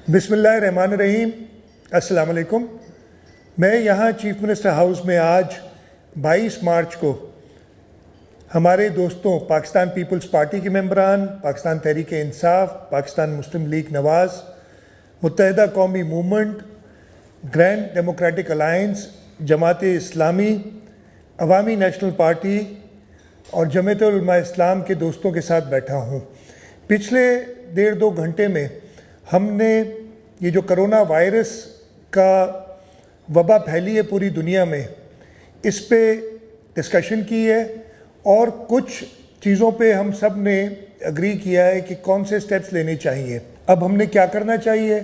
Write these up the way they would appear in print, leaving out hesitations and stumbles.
बिस्मिल्लाहिर्रहमानिर्रहीम। अस्सलाम वालेकुम। मैं यहाँ चीफ मिनिस्टर हाउस में आज 22 मार्च को हमारे दोस्तों पाकिस्तान पीपल्स पार्टी के मेंबरान, पाकिस्तान तहरीक इंसाफ, पाकिस्तान मुस्लिम लीग नवाज़, मुत्तहिदा कौमी movement, grand democratic alliance, Jamaat Islami, अवामी नेशनल पार्टी और जमीयत उलमा इस्लाम के दोस्तों के साथ बैठा हूँ। पिछले 1.5-2 घंटे में हमने ये जो कोरोना वायरस का वबा फैली है पूरी दुनिया में, इस पे डिस्कशन की है और कुछ चीज़ों पे हम सब ने एग्री किया है कि कौन से स्टेप्स लेने चाहिए। अब हमने क्या करना चाहिए,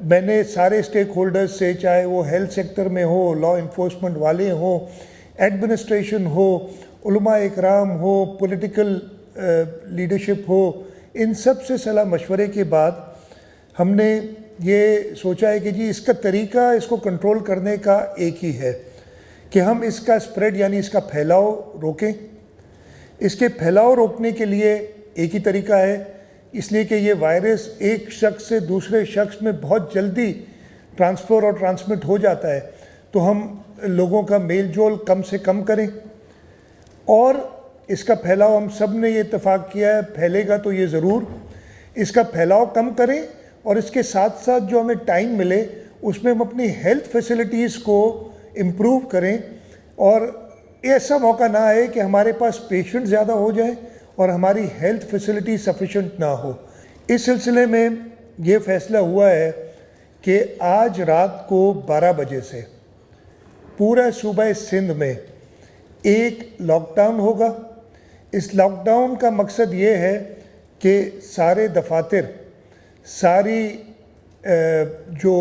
मैंने सारे स्टेक होल्डर्स से, चाहे वो हेल्थ सेक्टर में हो, लॉ इन्फोर्समेंट वाले हो, एडमिनिस्ट्रेशन हो, उलमा इकराम हो, पॉलिटिकल लीडरशिप हो, इन सब से सलाह मशवरे के बाद हमने ये सोचा है कि जी इसका तरीका, इसको कंट्रोल करने का एक ही है कि हम इसका स्प्रेड यानी इसका फैलाव रोकें। इसके फैलाव रोकने के लिए एक ही तरीका है, इसलिए कि ये वायरस एक शख्स से दूसरे शख्स में बहुत जल्दी ट्रांसफ़र और ट्रांसमिट हो जाता है, तो हम लोगों का मेल जोल कम से कम करें और इसका फैलाव हम सब ने ये इत्तेफाक किया है, फैलेगा तो ये ज़रूर, इसका फैलाव कम करें और इसके साथ साथ जो हमें टाइम मिले उसमें हम अपनी हेल्थ फैसिलिटीज़ को इम्प्रूव करें और ऐसा मौका ना आए कि हमारे पास पेशेंट ज़्यादा हो जाए और हमारी हेल्थ फैसिलिटी सफिशेंट ना हो। इस सिलसिले में ये फ़ैसला हुआ है कि आज रात को 12 बजे से पूरा सूबा सिंध में एक लॉकडाउन होगा। इस लॉकडाउन का मकसद ये है कि सारे दफातर, सारी जो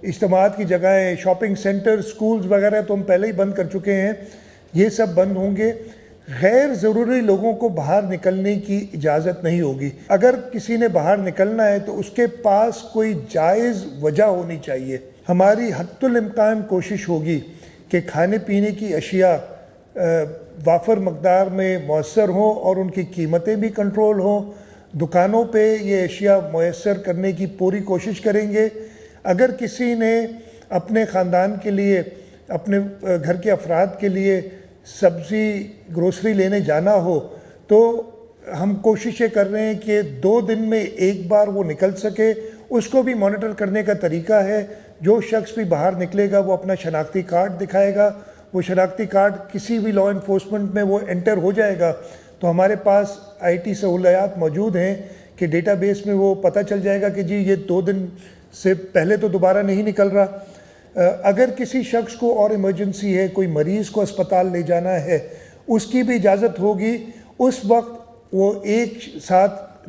इज्तिमात की जगहें, शॉपिंग सेंटर, स्कूल्स वगैरह तो हम पहले ही बंद कर चुके हैं, ये सब बंद होंगे। गैर ज़रूरी लोगों को बाहर निकलने की इजाज़त नहीं होगी। अगर किसी ने बाहर निकलना है तो उसके पास कोई जायज़ वजह होनी चाहिए। हमारी हद्दुल इम्कान कोशिश होगी कि खाने पीने की अशिया वाफर मकदार में मौसर हों और उनकी कीमतें भी कंट्रोल हों। दुकानों पे ये अशिया मुयस्सर करने की पूरी कोशिश करेंगे। अगर किसी ने अपने ख़ानदान के लिए, अपने घर के अफराद के लिए सब्ज़ी ग्रोसरी लेने जाना हो तो हम कोशिशें कर रहे हैं कि 2 दिन में एक बार वो निकल सके। उसको भी मॉनिटर करने का तरीका है, जो शख्स भी बाहर निकलेगा वो अपना शनाख्ती कार्ड दिखाएगा, वो शनाख्ती कार्ड किसी भी लॉ इन्फोर्समेंट में वो एंटर हो जाएगा तो हमारे पास IT सहूलियात मौजूद हैं कि डेटाबेस में वो पता चल जाएगा कि जी ये 2 दिन से पहले तो दोबारा नहीं निकल रहा। अगर किसी शख्स को और इमरजेंसी है, कोई मरीज़ को अस्पताल ले जाना है, उसकी भी इजाज़त होगी। उस वक्त वो एक साथ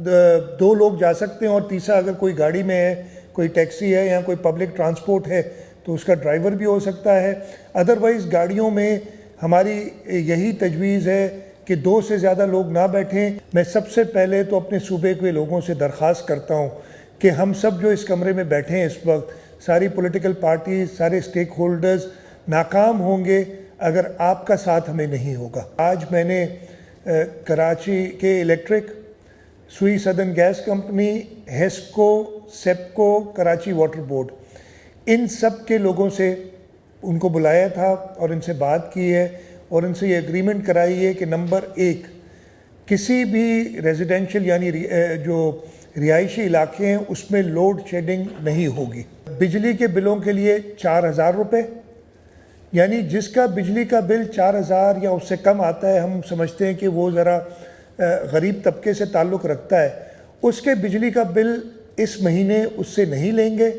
2 लोग जा सकते हैं और तीसरा अगर कोई गाड़ी में है, कोई टैक्सी है या कोई पब्लिक ट्रांसपोर्ट है तो उसका ड्राइवर भी हो सकता है। अदरवाइज़ गाड़ियों में हमारी यही तजवीज़ है कि 2 से ज़्यादा लोग ना बैठें। मैं सबसे पहले तो अपने सूबे के लोगों से दरख्वास्त करता हूँ कि हम सब जो इस कमरे में बैठे हैं इस वक्त, सारी पॉलिटिकल पार्टी, सारे स्टेक होल्डर्स नाकाम होंगे अगर आपका साथ हमें नहीं होगा। आज मैंने कराची के electric, Sui southern gas company, HESCO, SEPCO, Karachi water board, इन सब के लोगों से उनको बुलाया था और इनसे बात की है और इनसे ये एग्रीमेंट कराई है कि नंबर 1, किसी भी रेजिडेंशियल यानी जो रिहायशी इलाके हैं उसमें लोड शेडिंग नहीं होगी। बिजली के बिलों के लिए 4,000 रुपये, यानी जिसका बिजली का बिल 4,000 या उससे कम आता है, हम समझते हैं कि वो ज़रा गरीब तबके से ताल्लुक़ रखता है, उसके बिजली का बिल इस महीने उससे नहीं लेंगे।